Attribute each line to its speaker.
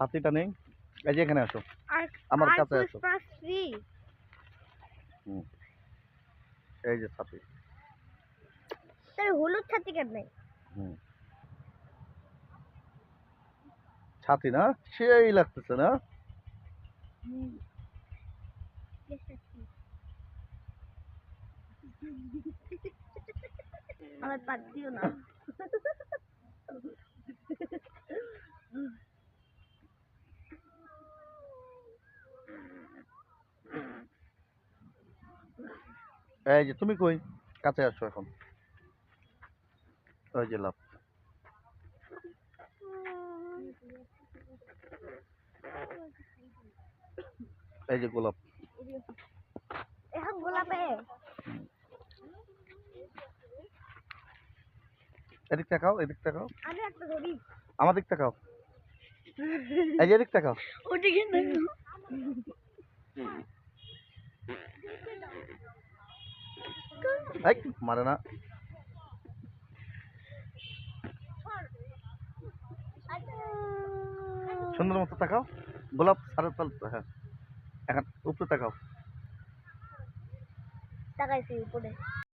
Speaker 1: ছাতিটা নেই, এই যে এখানে আসো,
Speaker 2: আর
Speaker 1: আমার কাছে আসো।
Speaker 2: পুষ্পা ফ্রি।
Speaker 1: এই যে ছাতি।
Speaker 2: তার হলুদ ছাতি কেন নাই?
Speaker 1: ছাতি না, সেই লাগতেছে না?
Speaker 2: আমার পাত দিও না।
Speaker 1: এই যে তুমি কই, কাছে আসো এখন। ওই যে লাভ, এই যে গোলাপ।
Speaker 2: এখন গোলাপে
Speaker 1: এদিক তাকাও, এদিক তাকাও,
Speaker 2: আমি একটা ধরি।
Speaker 1: আমার দিক তাকাও, এই যে এদিক তাকাও।
Speaker 2: ওদিকে না,
Speaker 1: এই মারে না। সুন্দর মতো তাকাও, গোলাপ সারা তাল। হ্যাঁ, এখন উপরে তাকাও।
Speaker 2: তাকাইছি উপরে।